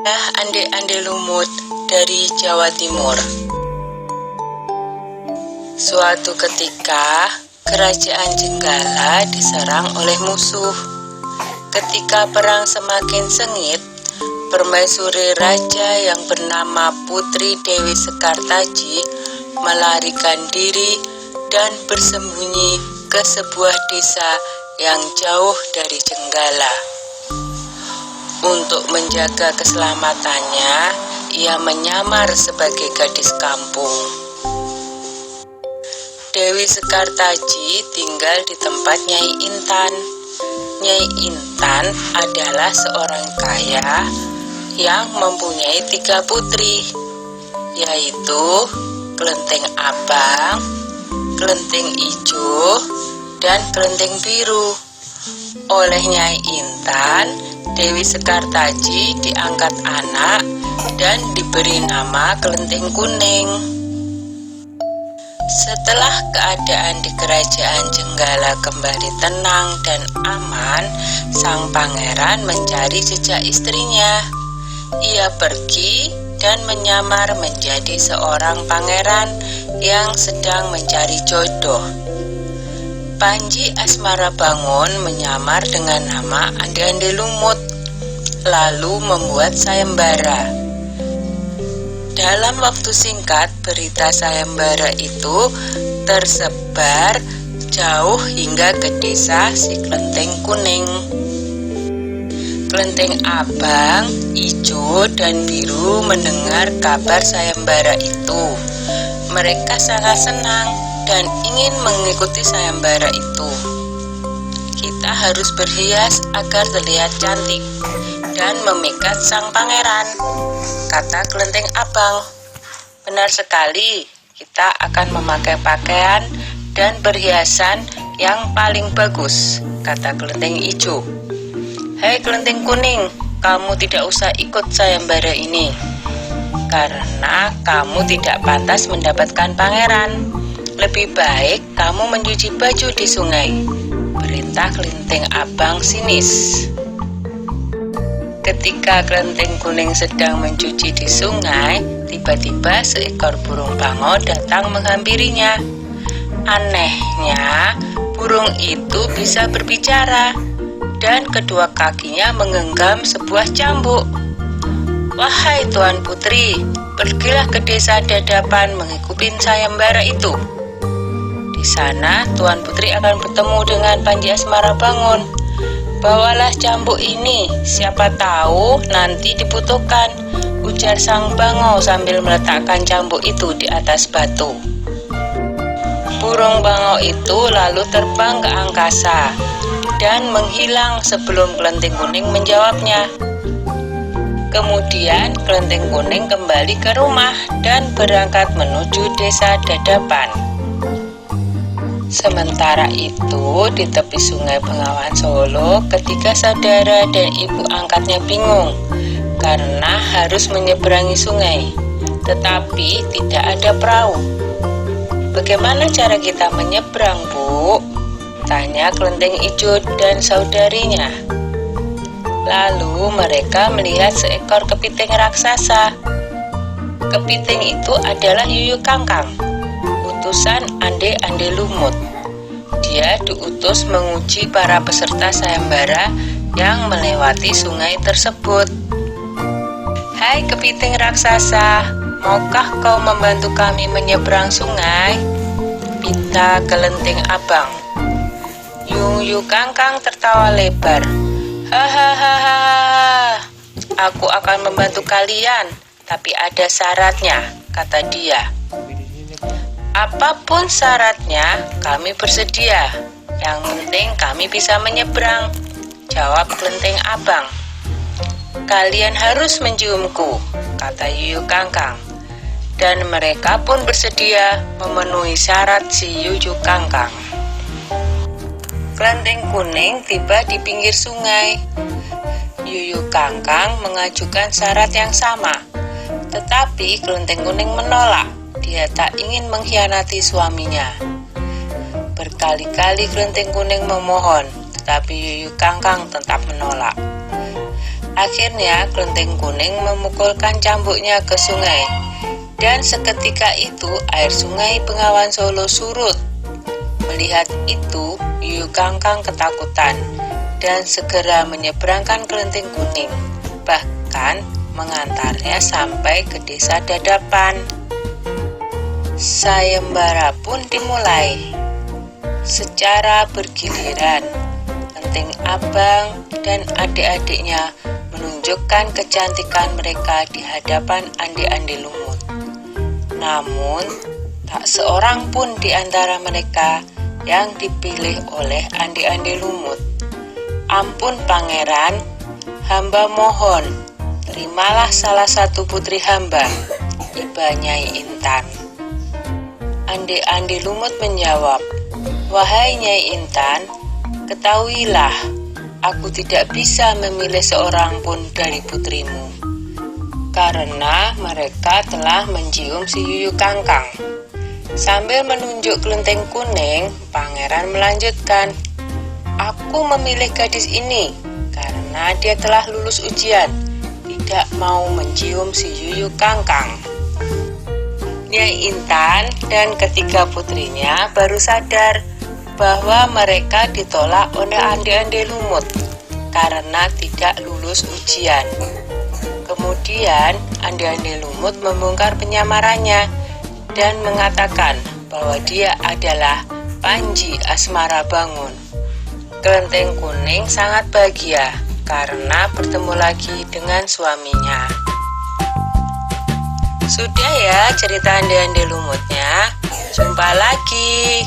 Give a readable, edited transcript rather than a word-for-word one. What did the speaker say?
Ande-ande lumut dari Jawa Timur. Suatu ketika, kerajaan Jenggala diserang oleh musuh. Ketika perang semakin sengit, permaisuri raja yang bernama Putri Dewi Sekartaji melarikan diri dan bersembunyi ke sebuah desa yang jauh dari Jenggala. Untuk menjaga keselamatannya, ia menyamar sebagai gadis kampung. Dewi Sekartaji tinggal di tempat Nyai Intan. Nyai Intan adalah seorang kaya yang mempunyai 3 putri, yaitu Kelenteng Abang, Kelenteng Ijo, dan Kelenteng Biru. Oleh Nyai Intan, Dewi Sekartaji diangkat anak dan diberi nama Kelenteng Kuning. Setelah keadaan di kerajaan Jenggala kembali tenang dan aman, sang pangeran mencari jejak istrinya. Ia pergi dan menyamar menjadi seorang pangeran yang sedang mencari jodoh. Panji Asmarabangun menyamar dengan nama Ande-ande lumut, lalu membuat sayembara. Dalam waktu singkat, berita sayembara itu tersebar jauh hingga ke desa si Kelenteng Kuning. Kelenteng Abang, Ijo, dan Biru mendengar kabar sayembara itu. Mereka sangat senang dan ingin mengikuti sayembara itu. Kita harus berhias agar terlihat cantik dan memikat sang pangeran, kata Kelenteng Abang. Benar sekali, kita akan memakai pakaian dan perhiasan yang paling bagus, kata Kelenteng Ijo. Hei Kelenteng Kuning, kamu tidak usah ikut sayembara ini, karena kamu tidak pantas mendapatkan pangeran. Lebih baik kamu mencuci baju di sungai, perintah Kelenteng Abang sinis. Ketika Kelenteng Kuning sedang mencuci di sungai, tiba-tiba seekor burung bango datang menghampirinya. Anehnya, burung itu bisa berbicara dan kedua kakinya menggenggam sebuah cambuk. Wahai Tuan Putri, pergilah ke desa Dadapan mengikuti sayembara itu. Di sana Tuan Putri akan bertemu dengan Panji Asmarabangun. Bawalah cambuk ini, siapa tahu nanti dibutuhkan, ujar sang bango sambil meletakkan cambuk itu di atas batu. Burung bango itu lalu terbang ke angkasa dan menghilang sebelum Kelenteng Kuning menjawabnya. Kemudian Kelenteng Kuning kembali ke rumah dan berangkat menuju desa Dadapan. Sementara itu, di tepi sungai Bengawan Solo, ketiga saudara dan ibu angkatnya bingung karena harus menyeberangi sungai, tetapi tidak ada perahu. Bagaimana cara kita menyeberang, Bu? Tanya Kelenteng Ijo dan saudarinya. Lalu mereka melihat seekor kepiting raksasa. Kepiting itu adalah Yuyu Kangkang, utusan Ande-ande lumut. Dia diutus menguji para peserta sayembara yang melewati sungai tersebut. Hai kepiting raksasa, maukah kau membantu kami menyeberang sungai? Pinta Kelenteng Abang. Yuyu Kangkang tertawa lebar. Hahaha, aku akan membantu kalian, tapi ada syaratnya, kata dia. Apapun syaratnya, kami bersedia. Yang penting kami bisa menyeberang, jawab Kelenteng Abang. Kalian harus menciumku, kata Yuyu Kangkang. Dan mereka pun bersedia memenuhi syarat si Yuyu Kangkang. Kelenteng Kuning tiba di pinggir sungai. Yuyu Kangkang mengajukan syarat yang sama, tetapi Kelenteng Kuning menolak. Dia tak ingin mengkhianati suaminya. Berkali-kali Kelenteng Kuning memohon, tetapi Yuyu Kangkang tetap menolak. Akhirnya kelenteng kuning memukulkan cambuknya ke sungai, dan seketika itu air sungai Bengawan Solo surut. Melihat itu, Yuyu Kangkang ketakutan dan segera menyeberangkan kelenteng kuning, bahkan mengantarnya sampai ke desa Dadapan. Sayembara pun dimulai. Secara bergiliran, Kelenteng Abang dan adik-adiknya menunjukkan kecantikan mereka di hadapan ande-ande lumut. Namun, tak seorang pun di antara mereka yang dipilih oleh ande-ande lumut. Ampun pangeran, hamba mohon, terimalah salah satu putri hamba, iba Nyai Intan. Ande-ande lumut menjawab, "Wahai Nyai Intan, ketahuilah, aku tidak bisa memilih seorang pun dari putrimu, karena mereka telah mencium si Yuyu Kangkang." Sambil menunjuk kelenteng kuning, pangeran melanjutkan, "Aku memilih gadis ini karena dia telah lulus ujian, tidak mau mencium si Yuyu Kangkang." Nyai Intan dan ketiga putrinya baru sadar bahwa mereka ditolak oleh ande-ande lumut karena tidak lulus ujian. Kemudian ande-ande lumut membongkar penyamarannya dan mengatakan bahwa dia adalah Panji Asmara Bangun. Kelenteng kuning sangat bahagia karena bertemu lagi dengan suaminya. Sudah ya cerita ande-ande lumutnya. Jumpa lagi.